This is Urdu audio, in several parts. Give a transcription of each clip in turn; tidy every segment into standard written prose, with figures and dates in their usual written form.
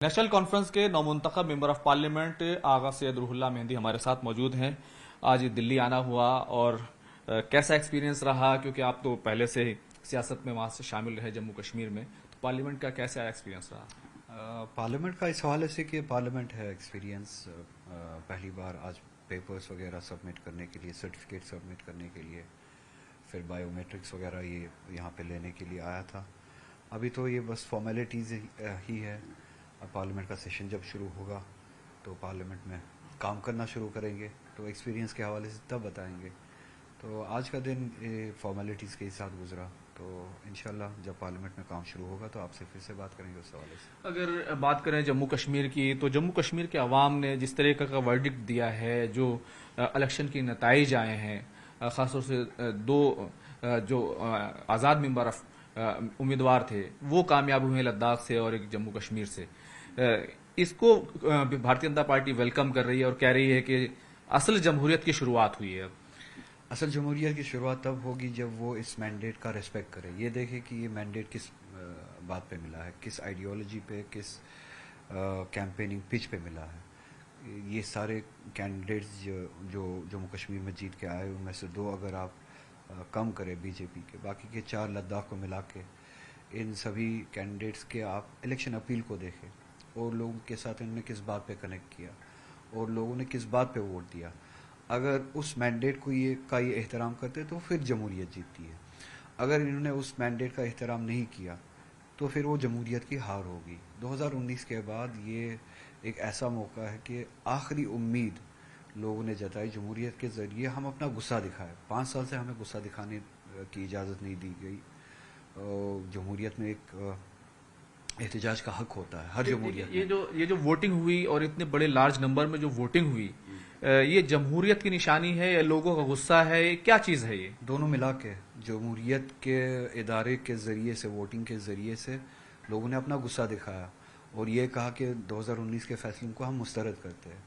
نیشنل کانفرنس کے نومنتخب ممبر آف پارلیمنٹ آغا سید روح اللہ مہندی ہمارے ساتھ موجود ہیں. آج دلی آنا ہوا اور کیسا ایکسپیرینس رہا، کیونکہ آپ تو پہلے سے ہی سیاست میں وہاں سے شامل رہے جموں کشمیر میں، تو پارلیمنٹ کا کیسا ایکسپیرینس رہا؟ پارلیمنٹ کا اس حوالے سے کہ پارلیمنٹ ہے ایکسپیرینس. پہلی بار آج پیپرز وغیرہ سبمٹ کرنے کے لیے، سرٹیفکیٹ سبمٹ کرنے کے لیے، پھر بایو میٹرکس وغیرہ یہ یہاں پہ لینے کے لیے آیا تھا. ابھی تو یہ بس فارمیلٹیز ہی ہے. پارلیمنٹ کا سیشن جب شروع ہوگا تو پارلیمنٹ میں کام کرنا شروع کریں گے، تو ایکسپیرینس کے حوالے سے تب بتائیں گے. تو آج کا دن فارمیلٹیز کے ساتھ گزرا، تو انشاءاللہ جب پارلیمنٹ میں کام شروع ہوگا تو آپ سے پھر سے بات کریں گے اس حوالے سے. اگر بات کریں جموں کشمیر کی، تو جموں کشمیر کے عوام نے جس طریقے کا ورڈکٹ دیا ہے، جو الیکشن کی نتائج آئے ہیں، خاص طور سے دو جو آزاد ممبر آف امیدوار تھے وہ کامیاب ہوئے، لداخ سے اور ایک جموں کشمیر سے. اس کو بھارتیہ جنتا پارٹی ویلکم کر رہی ہے اور کہہ رہی ہے کہ اصل جمہوریت کی شروعات ہوئی ہے. اصل جمہوریت کی شروعات تب ہوگی جب وہ اس مینڈیٹ کا ریسپیکٹ کرے. یہ دیکھے کہ یہ مینڈیٹ کس بات پہ ملا ہے، کس آئیڈیالوجی پہ، کس کیمپیننگ پچ پہ ملا ہے. یہ سارے کینڈیڈیٹس جو جموں کشمیر میں جیت کے آئے ان میں سے دو اگر آپ کم کرے بی جے پی کے، باقی کے چار لداخ کو ملا کے، ان سبھی کینڈیڈیٹس کے آپ الیکشن اپیل کو دیکھیں اور لوگوں کے ساتھ انہوں نے کس بات پہ کنیکٹ کیا اور لوگوں نے کس بات پہ ووٹ دیا. اگر اس مینڈیٹ کو یہ احترام کرتے تو پھر جمہوریت جیتتی ہے. اگر انہوں نے اس مینڈیٹ کا احترام نہیں کیا تو پھر وہ جمہوریت کی ہار ہوگی. 2019 کے بعد یہ ایک ایسا موقع ہے کہ آخری امید لوگوں نے جتائی جمہوریت کے ذریعے ہم اپنا غصہ دکھائے. 5 سال سے ہمیں غصہ دکھانے کی اجازت نہیں دی گئی. جمہوریت میں ایک احتجاج کا حق ہوتا ہے ہر جمہوریت میں. یہ جو ووٹنگ ہوئی اور اتنے بڑے لارج نمبر میں جو ووٹنگ ہوئی، یہ جمہوریت کی نشانی ہے یا لوگوں کا غصہ ہے؟ کیا چیز ہے یہ؟ دونوں ملا کے جمہوریت کے ادارے کے ذریعے سے، ووٹنگ کے ذریعے سے لوگوں نے اپنا غصہ دکھایا اور یہ کہا کہ 2019 کے فیصلوں کو ہم مسترد کرتے ہیں.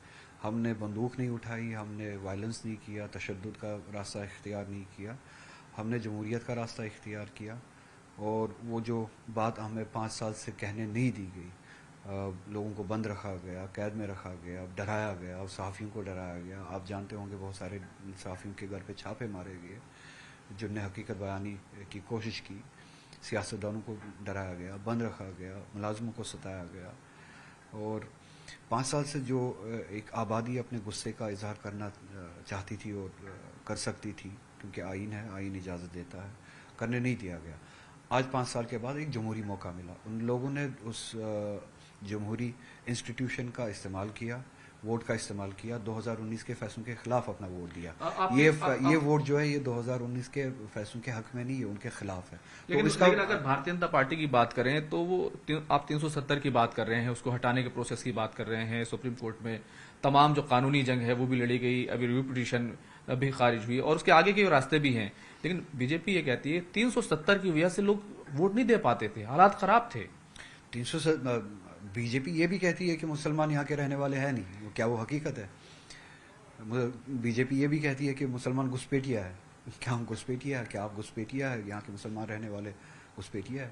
ہم نے بندوق نہیں اٹھائی، ہم نے وائلنس نہیں کیا، تشدد کا راستہ اختیار نہیں کیا، ہم نے جمہوریت کا راستہ اختیار کیا. اور وہ جو بات ہمیں 5 سال سے کہنے نہیں دی گئی، لوگوں کو بند رکھا گیا، قید میں رکھا گیا، ڈرایا گیا، اور صحافیوں کو ڈرایا گیا. آپ جانتے ہوں گے بہت سارے صحافیوں کے گھر پہ چھاپے مارے گئے جن نے حقیقت بیانی کی کوشش کی. سیاستدانوں کو ڈرایا گیا، بند رکھا گیا، ملازموں کو ستایا گیا. اور 5 سال سے جو ایک آبادی اپنے غصے کا اظہار کرنا چاہتی تھی اور کر سکتی تھی، کیونکہ آئین ہے، آئین اجازت دیتا ہے، کرنے نہیں دیا گیا. آج 5 سال کے بعد ایک جمہوری موقع ملا. ان لوگوں نے اس جمہوری انسٹیٹیوشن کا استعمال کیا، ووٹ کا استعمال کیا، 2019 کے فیصلوں کے خلاف اپنا ووٹ دیا. یہ ووٹ جو ہے یہ 2019 کے فیصلوں کے حق میں نہیں، یہ ان کے خلاف ہے. لیکن اگر بھارتیہ جنتا پارٹی کی بات کریں تو وہ آپ 370 کی بات کر رہے ہیں، اس کو ہٹانے کے پروسیس کی بات کر رہے ہیں. سپریم کورٹ میں تمام جو قانونی جنگ ہے وہ بھی لڑی گئی، ابھی ریویو پٹیشن بھی خارج ہوئی اور اس کے آگے کے راستے بھی ہیں. لیکن بی جے پی یہ کہتی ہے 370 کی وجہ سے لوگ ووٹ نہیں دے پاتے تھے، حالات خراب تھے. 300 بی جے پی یہ بھی کہتی ہے کہ مسلمان یہاں کے رہنے والے ہیں نہیں. کیا وہ حقیقت ہے؟ بی جے پی یہ بھی کہتی ہے کہ مسلمان گھسپیٹیا ہے. کیا ہم گھسپیٹیا ہے؟ کیا آپ گھسپیٹیا ہے؟ یہاں کے مسلمان رہنے والے گھسپیٹیا ہے؟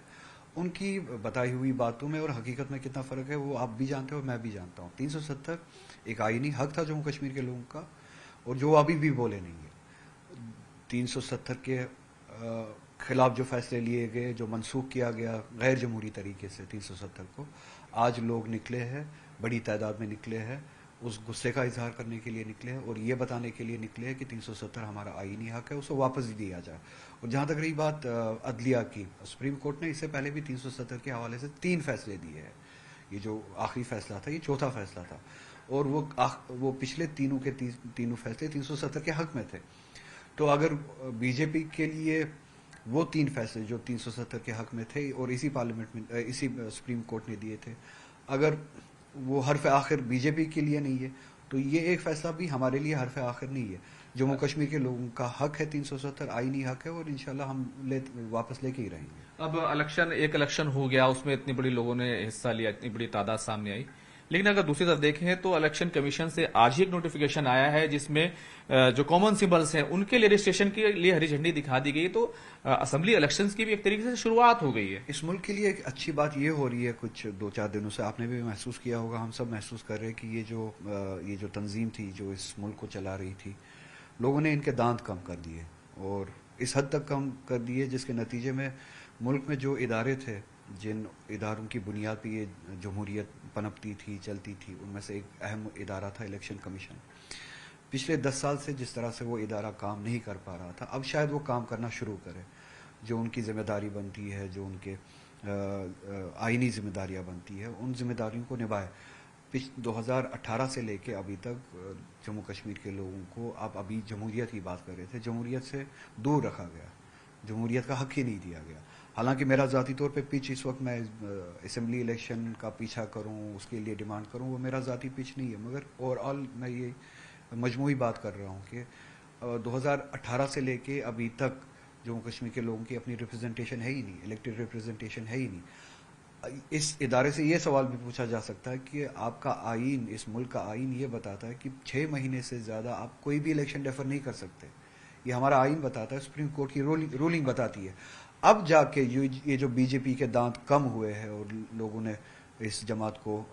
ان کی بتائی ہوئی باتوں میں اور حقیقت میں کتنا فرق ہے وہ آپ بھی جانتے ہو، میں بھی جانتا ہوں. 370 ایک آئینی حق تھا جموں کشمیر کے لوگوں کا، اور جو ابھی بھی بولے نہیں ہے. 370 کے خلاف جو فیصلے لیے گئے، جو منسوخ کیا گیا غیر جمہوری طریقے سے 370 کو، آج لوگ نکلے ہیں، بڑی تعداد میں نکلے ہیں، اس غصے کا اظہار کرنے کے لیے نکلے ہیں اور یہ بتانے کے لیے نکلے ہیں کہ 370 ہمارا آئینی حق ہے، اسے واپس دیا جائے. اور جہاں تک رہی بات عدلیہ کی، سپریم کورٹ نے اس سے پہلے بھی 370 کے حوالے سے 3 فیصلے دیے ہیں. یہ جو آخری فیصلہ تھا یہ چوتھا فیصلہ تھا، اور وہ پچھلے تینوں فیصلے 370 کے حق میں تھے. تو اگر بی جے پی کے لیے وہ 3 فیصلے جو 370 کے حق میں تھے اور اسی پارلیمنٹ میں، اسی سپریم کورٹ نے دیے تھے، اگر وہ حرف آخر بی جے پی کے لیے نہیں ہے تو یہ ایک فیصلہ بھی ہمارے لیے حرف آخر نہیں ہے. جموں کشمیر کے لوگوں کا حق ہے 370، آئینی حق ہے، اور انشاءاللہ ہم واپس لے کے ہی رہیں گے. اب ایک الیکشن ہو گیا، اس میں اتنی بڑی لوگوں نے حصہ لیا، اتنی بڑی تعداد سامنے آئی. لیکن اگر دوسری طرف دیکھیں تو الیکشن کمیشن سے آج ہی ایک نوٹیفیکیشن آیا ہے جس میں جو کامن سمبلز ہیں ان کے لیے رجسٹریشن کے لیے ہری جھنڈی دکھا دی گئی، تو اسمبلی الیکشنز کی بھی ایک طریقے سے شروعات ہو گئی ہے. اس ملک کے لیے ایک اچھی بات یہ ہو رہی ہے، کچھ 2-4 دنوں سے آپ نے بھی محسوس کیا ہوگا، ہم سب محسوس کر رہے ہیں کہ یہ جو تنظیم تھی جو اس ملک کو چلا رہی تھی، لوگوں نے ان کے دانت کم کر دیے، اور اس حد تک کم کر دیے جس کے نتیجے میں ملک میں جو ادارے تھے، جن اداروں کی بنیاد پہ یہ جمہوریت پنپتی تھی، چلتی تھی، ان میں سے ایک اہم ادارہ تھا الیکشن کمیشن. پچھلے 10 سال سے جس طرح سے وہ ادارہ کام نہیں کر پا رہا تھا، اب شاید وہ کام کرنا شروع کرے. جو ان کی ذمہ داری بنتی ہے، جو ان کے آئینی ذمہ داریاں بنتی ہے، ان ذمہ داریوں کو نبھائے. 2018 سے لے کے ابھی تک جموں کشمیر کے لوگوں کو، آپ ابھی جمہوریت کی بات کر رہے تھے، جمہوریت سے دور رکھا گیا، جمہوریت کا حق ہی نہیں دیا گیا. حالانکہ میرا ذاتی طور پہ پچ اس وقت میں اسمبلی الیکشن کا پیچھا کروں، اس کے لیے ڈیمانڈ کروں، وہ میرا ذاتی پچ نہیں ہے، مگر اوور آل میں یہ مجموعی بات کر رہا ہوں کہ 2018 سے لے کے ابھی تک جموں کشمیر کے لوگوں کی اپنی ریپرزنٹیشن ہے ہی نہیں، الیکٹڈ ریپرزنٹیشن ہے ہی نہیں. اس ادارے سے یہ سوال بھی پوچھا جا سکتا ہے کہ آپ کا آئین، اس ملک کا آئین یہ بتاتا ہے کہ 6 مہینے سے زیادہ آپ کوئی بھی الیکشن ڈیفر نہیں کر سکتے. یہ ہمارا آئین بتاتا ہے، سپریم کورٹ کی رولنگ بتاتی ہے. اب جا کے یہ جو بی جے پی کے دانت کم ہوئے ہیں اور لوگوں نے اس جماعت کو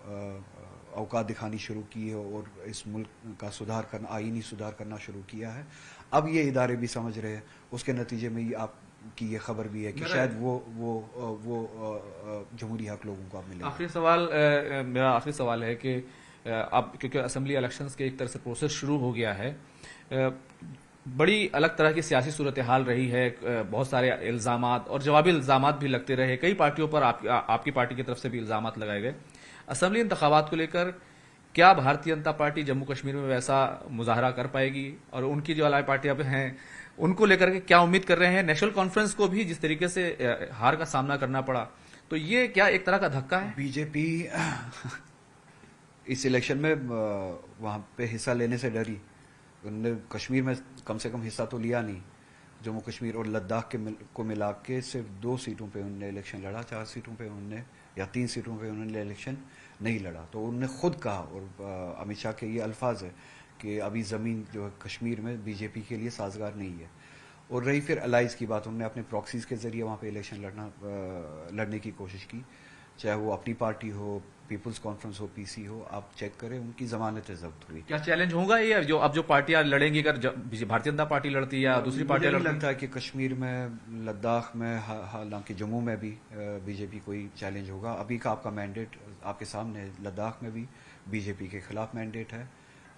اوقات دکھانی شروع کی ہے اور اس ملک کا سدھار کرنا، آئینی سدھار کرنا شروع کیا ہے، اب یہ ادارے بھی سمجھ رہے ہیں. اس کے نتیجے میں آپ کی یہ خبر بھی ہے کہ شاید وہ جمہوری حق لوگوں کو اب ملے. میرا آخری سوال ہے کہ اب کیونکہ اسمبلی الیکشنز کے ایک طرح سے پروسیس شروع ہو گیا ہے، بڑی الگ طرح کی سیاسی صورتحال رہی ہے، بہت سارے الزامات اور جوابی الزامات بھی لگتے رہے، کئی پارٹیوں پر آپ کی پارٹی کی طرف سے بھی الزامات لگائے گئے. اسمبلی انتخابات کو لے کر کیا بھارتیہ جنتا پارٹی جموں کشمیر میں ویسا مظاہرہ کر پائے گی، اور ان کی جو علاوہ پارٹیاں ہیں ان کو لے کر کے کیا امید کر رہے ہیں؟ نیشنل کانفرنس کو بھی جس طریقے سے ہار کا سامنا کرنا پڑا، تو یہ کیا ایک طرح کا دھکا ہے؟ بی جے پی اس الیکشن میں وہاں پہ حصہ لینے سے ڈری. انہوں نے کشمیر میں کم سے کم حصہ تو لیا نہیں. جموں کشمیر اور لداخ کو ملا کے صرف 2 سیٹوں پہ انہوں نے الیکشن لڑا، 4 سیٹوں پہ انہوں نے یا 3 سیٹوں پہ انہوں نے الیکشن نہیں لڑا. تو انہوں نے خود کہا، اور امت شاہ کے یہ الفاظ ہے کہ ابھی زمین جو ہے کشمیر میں بی جے پی کے لیے سازگار نہیں ہے. اور رہی پھر الائز کی بات، انہوں نے اپنے پراکسیز کے ذریعے وہاں پہ الیکشن لڑنے کی کوشش کی، چاہے وہ اپنی پارٹی ہو، پیپلز کانفرنس ہو، پی سی ہو. آپ چیک کریں، ان کی ضمانتیں ضبط ہوئی. کیا چیلنج ہوگا یہ اب جو پارٹیاں لڑیں گی، اگر بھارتیہ جنتا پارٹی لڑتی ہے یا دوسری پارٹیاں مجھے لڑتی؟ لگتا ہے کہ کشمیر میں، لداخ میں، حالانکہ جموں میں بھی بی جے پی کوئی چیلنج ہوگا. ابھی کا آپ کا مینڈیٹ آپ کے سامنے ہے. لداخ میں بھی بی جے پی کے خلاف مینڈیٹ ہے،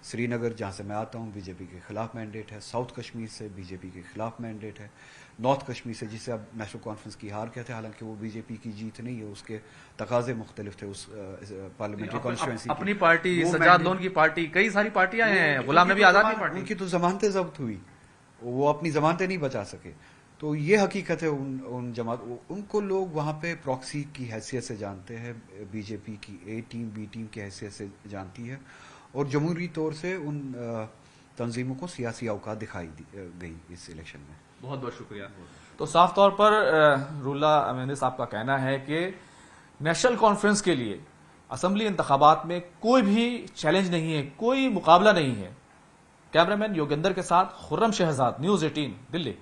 سری نگر جہاں سے میں آتا ہوں بی جے پی کے خلاف مینڈیٹ ہے، ساؤتھ کشمیر سے بی جے پی کے خلاف مینڈیٹ ہے، نارتھ کشمیر سے جسے اب نیشنل کانفرنس کی ہار کہتے ہیں، حالانکہ وہ بی جے پی کی جیت نہیں ہے، اس کے تقاضے مختلف تھے اس پارلیمنٹری کانسٹیچوئنسی کی. اپنی پارٹی، سجاد لون کی پارٹی، کئی ساری پارٹیاں ہیں، غلام نبی آزاد کی پارٹی، ان کی تو ضمانتیں ضبط ہوئی، وہ اپنی ضمانتیں نہیں بچا سکے. تو یہ حقیقت ہے. ان جماعت، ان کو لوگ وہاں پہ پراکسی کی حیثیت سے جانتے ہیں، بی جے پی کی اے ٹیم بی ٹیم کی حیثیت سے جانتی ہے، اور جمہوری طور سے ان تنظیموں کو سیاسی اوقات دکھائی گئی اس الیکشن میں. بہت بہت شکریہ. تو صاف طور پر رولہ مہندی صاحب کا کہنا ہے کہ نیشنل کانفرنس کے لیے اسمبلی انتخابات میں کوئی بھی چیلنج نہیں ہے، کوئی مقابلہ نہیں ہے. کیمرہ مین یوگیندر کے ساتھ خرم شہزاد، نیوز 18 دلی.